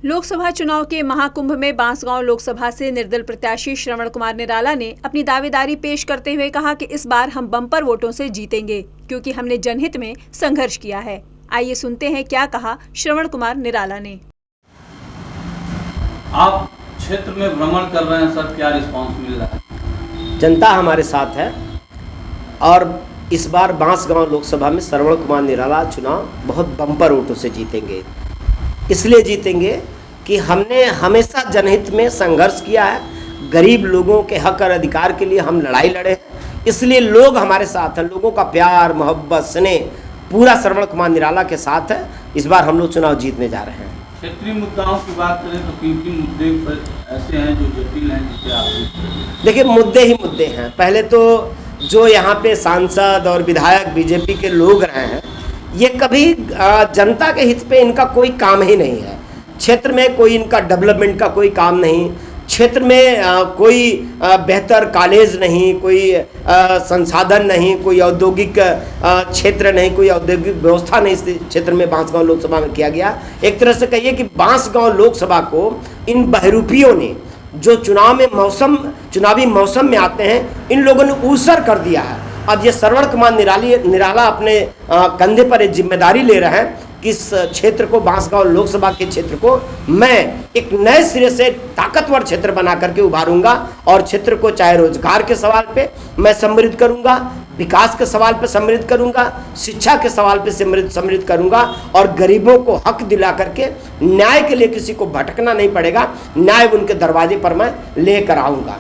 लोकसभा चुनाव के महाकुंभ में बांसगांव लोकसभा से निर्दल प्रत्याशी श्रवण कुमार निराला ने अपनी दावेदारी पेश करते हुए कहा कि इस बार हम बम्पर वोटों से जीतेंगे क्योंकि हमने जनहित में संघर्ष किया है। आइए सुनते हैं क्या कहा श्रवण कुमार निराला ने। आप क्षेत्र में भ्रमण कर रहे हैं सर, क्या रिस्पांस मिल रहा है? जनता हमारे साथ है और इस बार बांसगांव लोकसभा में श्रवण कुमार निराला चुनाव बहुत बम्पर वोटों से जीतेंगे। इसलिए जीतेंगे कि हमने हमेशा जनहित में संघर्ष किया है, गरीब लोगों के हक और अधिकार के लिए हम लड़ाई लड़े हैं। इसलिए लोग हमारे साथ हैं, लोगों का प्यार मोहब्बत स्नेह पूरा श्रवण कुमार निराला के साथ है। इस बार हम लोग चुनाव जीतने जा रहे हैं। क्षेत्रीय मुद्दाओं की बात करें तो किन किन मुद्दे ऐसे हैं जो जटिल हैं जिसे आप? देखिए, मुद्दे ही मुद्दे हैं। पहले तो जो यहाँ पे सांसद और विधायक बीजेपी के लोग रहे हैं, ये कभी जनता के हित पे इनका कोई काम ही नहीं है। क्षेत्र में कोई इनका डेवलपमेंट का कोई काम नहीं, क्षेत्र में कोई बेहतर कॉलेज नहीं, कोई संसाधन नहीं, कोई औद्योगिक क्षेत्र नहीं, कोई औद्योगिक व्यवस्था नहीं इस क्षेत्र में बांसगांव लोकसभा में किया गया। एक तरह से कहिए कि बांसगांव लोकसभा को इन बहरूपियों ने, जो चुनावी मौसम में आते हैं, इन लोगों ने ऊसर कर दिया है। अब ये श्रवण कुमार निराला अपने कंधे पर एक जिम्मेदारी ले रहे हैं कि इस क्षेत्र को, बांसगांव लोकसभा के क्षेत्र को मैं एक नए सिरे से ताकतवर क्षेत्र बना करके उभारूंगा और क्षेत्र को चाहे रोजगार के सवाल पे मैं समृद्ध करूंगा, विकास के सवाल पे समृद्ध करूंगा, शिक्षा के सवाल पे समृद्ध करूंगा और गरीबों को हक दिला करके न्याय के लिए किसी को भटकना नहीं पड़ेगा, न्याय उनके दरवाजे पर मैं लेकर आऊँगा।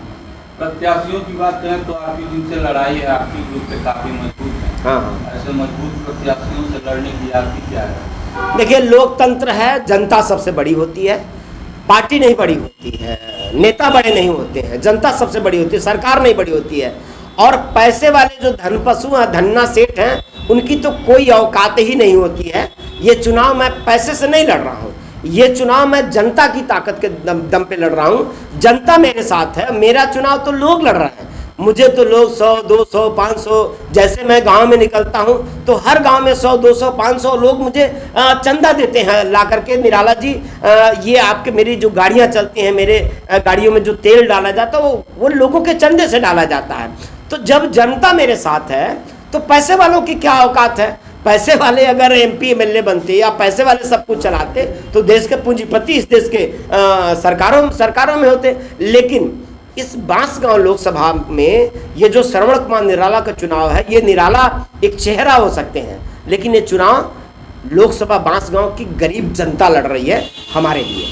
प्रत्याशियों की बात करें तो आपकी जिनसे लड़ाई है, आपकी ग्रुप पे काफी मजबूत है। हाँ। ऐसे मजबूत प्रत्याशियों से लड़ने की आपकी क्या है? देखिए, लोकतंत्र है, जनता सबसे बड़ी होती है, पार्टी नहीं बड़ी होती है, नेता बड़े नहीं होते हैं, जनता सबसे बड़ी होती है, सरकार नहीं बड़ी होती है। और पैसे वाले जो धनपशु हैं, धन्ना सेठ हैं, उनकी तो कोई औकात ही नहीं होती है। ये चुनाव मैं पैसे से नहीं लड़ रहा हूँ, ये चुनाव मैं जनता की ताकत के दम पे लड़ रहा हूँ। जनता मेरे साथ है, मेरा चुनाव तो लोग लड़ रहे हैं। मुझे तो लोग 100, 200, 500, जैसे मैं गांव में निकलता हूं तो हर गांव में 100, 200, 500 लोग मुझे चंदा देते हैं ला करके, निराला जी ये आपके, मेरी जो गाड़ियां चलती हैं, मेरे गाड़ियों में जो तेल डाला जाता है वो लोगों के चंदे से डाला जाता है। तो जब जनता मेरे साथ है तो पैसे वालों की क्या औकात है? पैसे वाले अगर MP MLA बनते या पैसे वाले सब कुछ चलाते तो देश के पूंजीपति इस देश के सरकारों में होते। लेकिन इस बांसगांव लोकसभा में ये जो श्रवण कुमार निराला का चुनाव है, ये निराला एक चेहरा हो सकते हैं, लेकिन ये चुनाव लोकसभा बांसगांव की गरीब जनता लड़ रही है हमारे लिए।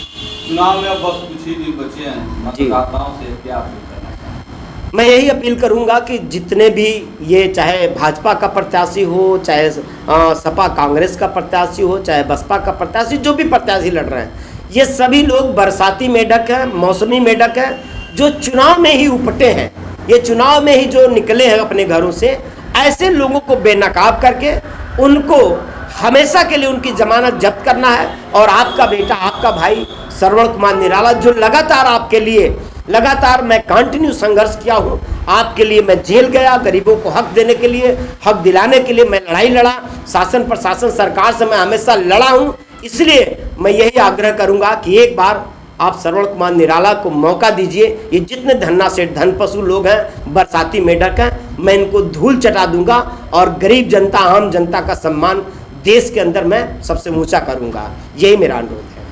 चुनाव में बस कुछ ही दिन बचे हैं, मतदाताओं से क्या अपील करना चाहें? मैं यही अपील करूंगा कि जितने भी, ये चाहे भाजपा का प्रत्याशी हो, चाहे सपा कांग्रेस का प्रत्याशी हो, चाहे बसपा का प्रत्याशी, जो भी प्रत्याशी लड़ रहे हैं, ये सभी लोग बरसाती मेढक हैं, मौसमी मेढक हैं, जो चुनाव में ही उपटे हैं, ये चुनाव में ही जो निकले हैं अपने घरों से। ऐसे लोगों को बेनकाब करके उनको हमेशा के लिए उनकी जमानत जब्त करना है। और आपका बेटा, आपका भाई श्रवण कुमार निराला, जो लगातार मैं कंटिन्यू संघर्ष किया हूँ, आपके लिए मैं जेल गया, गरीबों को हक देने के लिए, हक दिलाने के लिए मैं लड़ाई लड़ा, शासन प्रशासन सरकार से मैं हमेशा लड़ा हूँ। इसलिए मैं यही आग्रह करूँगा कि एक बार आप श्रवण कुमार निराला को मौका दीजिए। ये जितने धन्ना सेठ, धनपशु लोग हैं, बरसाती मेढक हैं, मैं इनको धूल चटा दूंगा और गरीब जनता, आम जनता का सम्मान देश के अंदर मैं सबसे ऊंचा करूंगा। यही मेरा अनुरोध है।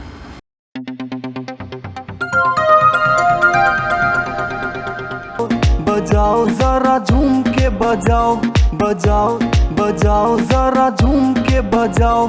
बजाओ जरा झूम के बजाओ, बजाओ बजाओ जरा झूम के बजाओ।